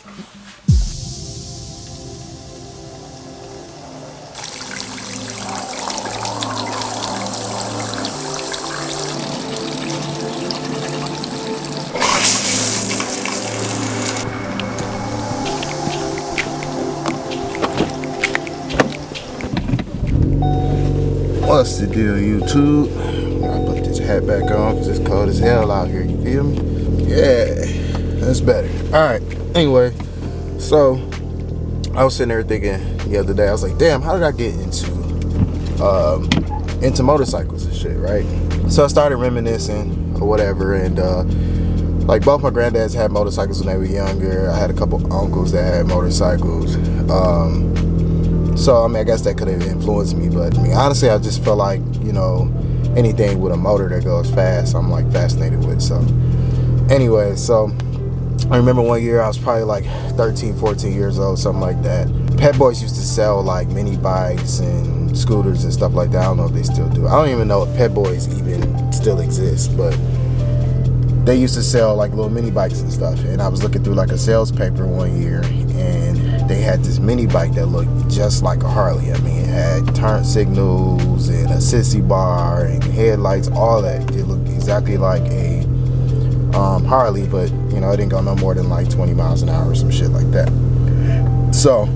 What's the deal, YouTube? I put this hat back on because it's cold as hell out here, you feel me? Yeah, that's better. Alright, anyway, so I was sitting there thinking the other day, I was like, damn, how did I get into motorcycles and shit, right? So I started reminiscing or whatever, and like both my granddads had motorcycles when they were younger. I had a couple uncles that had motorcycles. So I mean, I guess that could have influenced me, but I mean, honestly, I just feel like, you know, anything with a motor that goes fast, I'm like fascinated with. So anyway, so I remember one year I was probably like 13, 14 years old, something like that. Pep Boys used to sell like mini bikes and scooters and stuff like that. I don't know if they still do. I don't even know if Pep Boys even still exist, but they used to sell like little mini bikes and stuff. And I was looking through like a sales paper one year, and they had this mini bike that looked just like a Harley. I mean, it had turn signals and a sissy bar and headlights, all that. It looked exactly like a Harley, but you know, it didn't go no more than like 20 miles an hour or some shit like that. So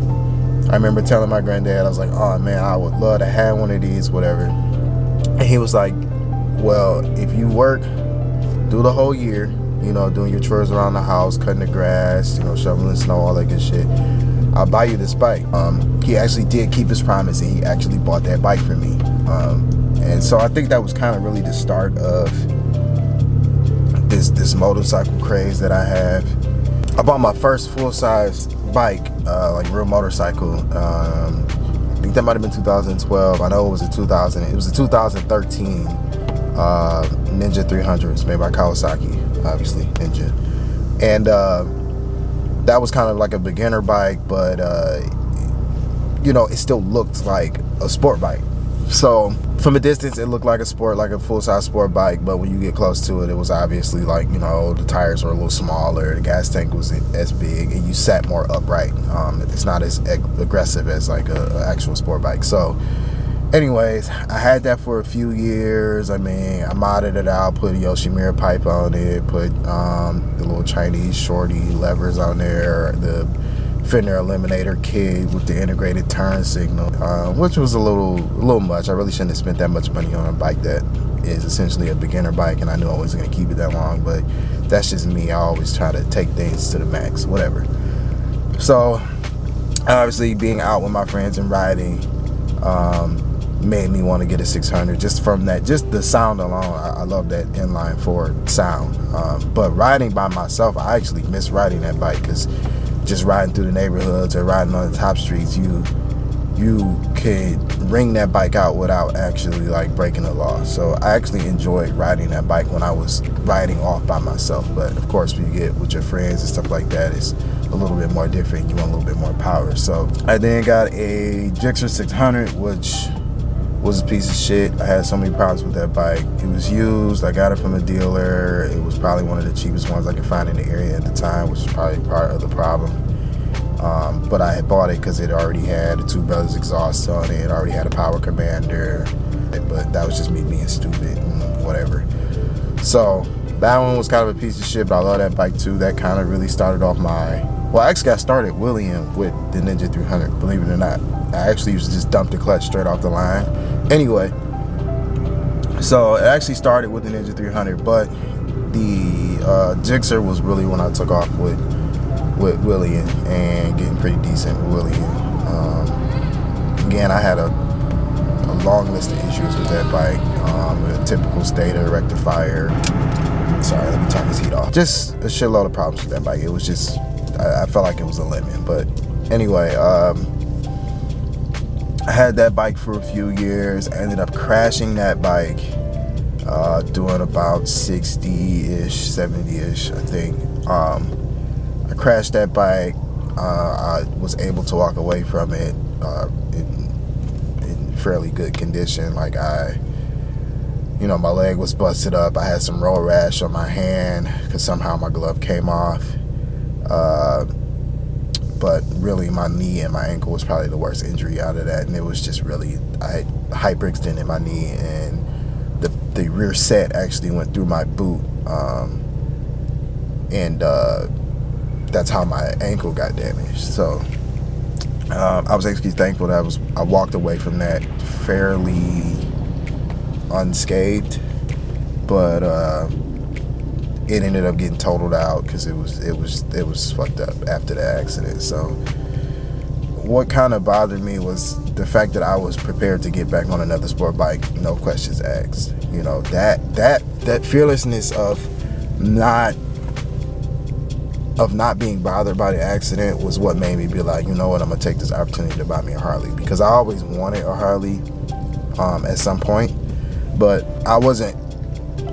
I remember telling my granddad, I was like, oh man, I would love to have one of these, whatever. And he was like, well, if you work through the whole year, you know, doing your chores around the house, cutting the grass, you know, shoveling snow, all that good shit, I'll buy you this bike. He actually did keep his promise, and he actually bought that bike for me. And so I think that was kind of really the start of this motorcycle craze that I have. I bought my first full-size bike, like real motorcycle. I think that might have been 2012. I know it was a 2013 Ninja 300s made by Kawasaki, obviously Ninja. And that was kind of like a beginner bike, but you know, it still looked like a sport bike. So from a distance, it looked like a full-size sport bike, but when you get close to it, it was obviously like, you know, the tires were a little smaller, the gas tank wasn't as big, and you sat more upright. It's not as aggressive as like a actual sport bike. So anyways, I had that for a few years. I mean, I modded it out, put a Yoshimura pipe on it, put the little Chinese shorty levers on there, the fender eliminator kit with the integrated turn signal, which was a little much. I really shouldn't have spent that much money on a bike that is essentially a beginner bike, and I knew I wasn't going to keep it that long, but that's just me. I always try to take things to the max, whatever. So obviously being out with my friends and riding made me want to get a 600 just from that, just the sound alone. I love that inline four sound. But riding by myself, I actually miss riding that bike, because just riding through the neighborhoods or riding on the top streets, you could ring that bike out without actually like breaking the law. So I actually enjoyed riding that bike when I was riding off by myself. But of course, when you get with your friends and stuff like that, it's a little bit more different. You want a little bit more power. So I then got a Gixxer 600, which was a piece of shit. I had so many problems with that bike. It was used. I got it from a dealer. It was probably one of the cheapest ones I could find in the area at the time, which is probably part of the problem. But I had bought it because it already had a Two Brothers exhaust on it. It already had a power commander. But that was just me being stupid and whatever. So that one was kind of a piece of shit, but I love that bike too. That kind of really started off my... Well, I actually got started wheeling with the Ninja 300, believe it or not. I actually used to just dump the clutch straight off the line. Anyway, so it actually started with the Ninja 300, but the Gixxer was really when I took off with wheeling and getting pretty decent with wheeling. Again, I had a long list of issues with that bike. A typical stator, rectifier. Sorry, let me turn this heat off. Just a shitload of problems with that bike. It was just, I felt like it was a lemon. But anyway, I had that bike for a few years. I ended up crashing that bike, doing about 60-ish, 70-ish, I think. I crashed that bike. I was able to walk away from it in fairly good condition. Like you know, my leg was busted up. I had some road rash on my hand because somehow my glove came off. but really my knee and my ankle was probably the worst injury out of that. And it was just really, I had hyperextended my knee, and the rear set actually went through my boot, and that's how my ankle got damaged. So I was actually thankful that I walked away from that fairly unscathed, but it ended up getting totaled out because it was fucked up after the accident. So what kind of bothered me was the fact that I was prepared to get back on another sport bike, no questions asked. You know, that fearlessness of not being bothered by the accident was what made me be like, you know what, I'm gonna take this opportunity to buy me a Harley, because I always wanted a Harley at some point, but I wasn't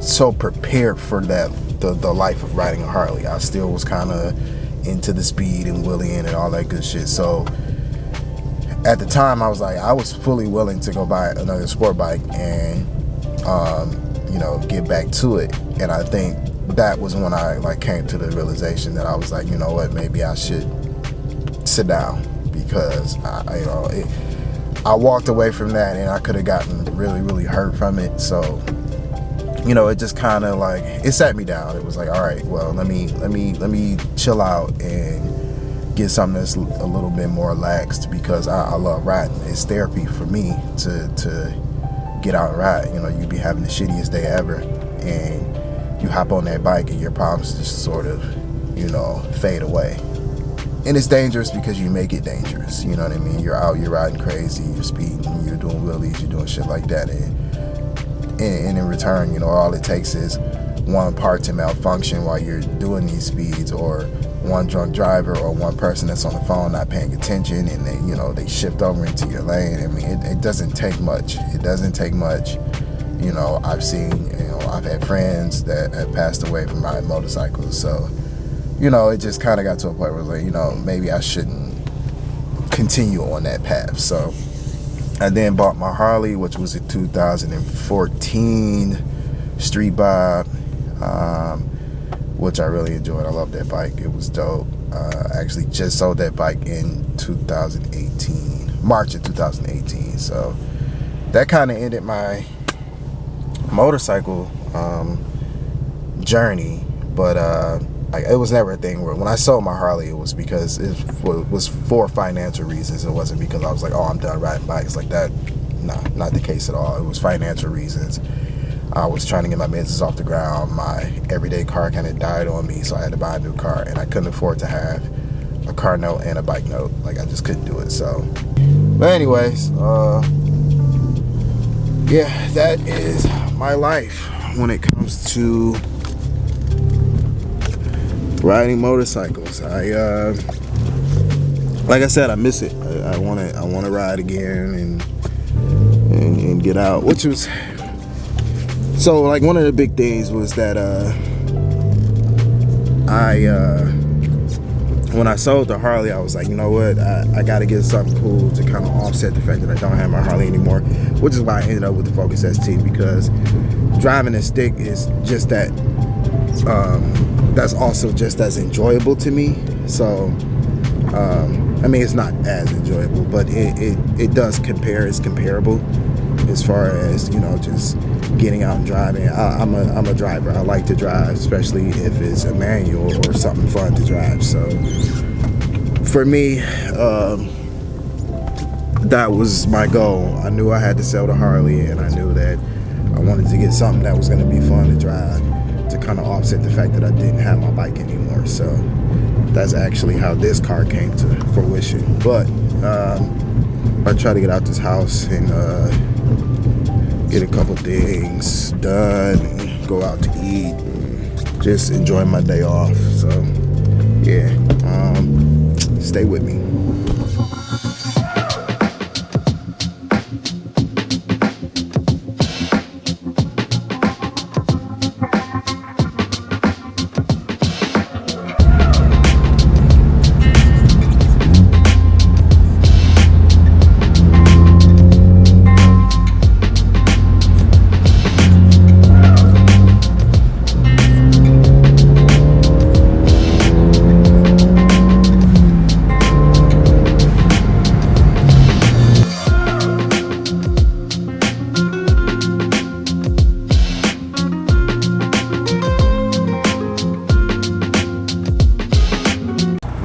so prepared for that, the life of riding a Harley. I still was kind of into the speed and wheeling and all that good shit. So at the time I was fully willing to go buy another sport bike and you know, get back to it. And I think that was when I like came to the realization that I was like, you know what, maybe I should sit down, because I walked away from that and I could have gotten really, really hurt from it. So, you know, it just kind of like, it sat me down. It was like, all right, well, let me chill out and get something that's a little bit more relaxed, because I love riding. It's therapy for me to get out and ride. You know, you be having the shittiest day ever, and you hop on that bike and your problems just sort of, you know, fade away. And it's dangerous because you make it dangerous. You know what I mean? You're out, you're riding crazy, you're speeding, you're doing wheelies, you're doing shit like that. And in return, you know, all it takes is one part to malfunction while you're doing these speeds, or one drunk driver, or one person that's on the phone not paying attention, and they shift over into your lane. I mean, it doesn't take much. It doesn't take much. You know, I've had friends that have passed away from riding motorcycles. So, you know, it just kind of got to a point where, like, you know, maybe I shouldn't continue on that path. So I then bought my Harley, which was a 2014 Street Bob, which I really enjoyed. I love that bike. It was dope. I actually just sold that bike in March of 2018. So that kind of ended my motorcycle journey. But it was never a thing where, when I sold my Harley, it was because it was for financial reasons. It wasn't because I was like, oh, I'm done riding bikes like that. Nah, not the case at all. It was financial reasons. I was trying to get my business off the ground. My everyday car kind of died on me, so I had to buy a new car, and I couldn't afford to have a car note and a bike note. Like, I just couldn't do it. So, but anyways, yeah, that is my life when it comes to riding motorcycles. Like I said, I miss it. I want to ride again and get out. Which was, so like, one of the big things was that when I sold the Harley, I was like, you know what, I got to get something cool to kind of offset the fact that I don't have my Harley anymore. Which is why I ended up with the Focus ST, because driving a stick is just that. That's also just as enjoyable to me. So, I mean, it's not as enjoyable, but it does compare. It's comparable as far as, you know, just getting out and driving. I'm a driver. I like to drive, especially if it's a manual or something fun to drive. So, for me, that was my goal. I knew I had to sell the Harley, and I knew that I wanted to get something that was going to be fun to drive, to kind of offset the fact that I didn't have my bike anymore. So that's actually how this car came to fruition. But I try to get out this house and get a couple things done, and go out to eat, and just enjoy my day off. So yeah, stay with me.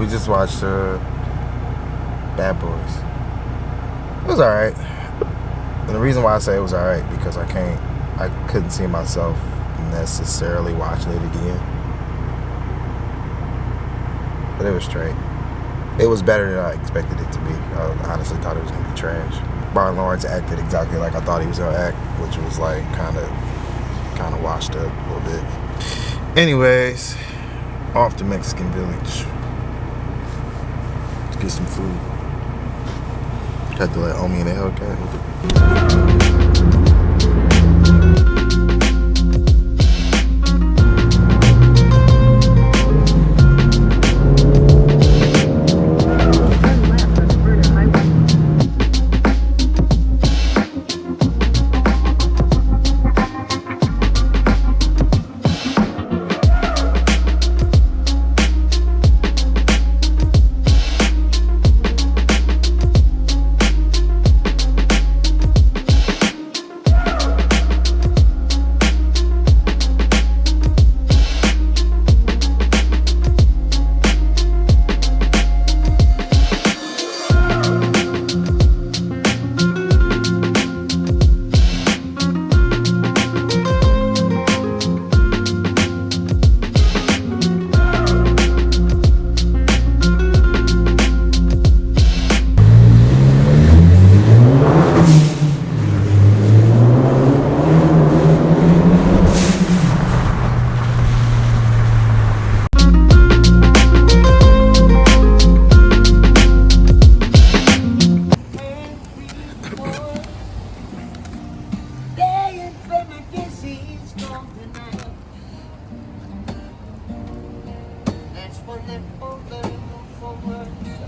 We just watched Bad Boys. It was alright. And the reason why I say it was alright because I couldn't see myself necessarily watching it again. But it was straight. It was better than I expected it to be. I honestly thought it was gonna be trash. Martin Lawrence acted exactly like I thought he was gonna act, which was like kind of washed up a little bit. Anyways, off to Mexican Village to get some food. Had to let Omi in the Hellcat. Let's pull it over, forward.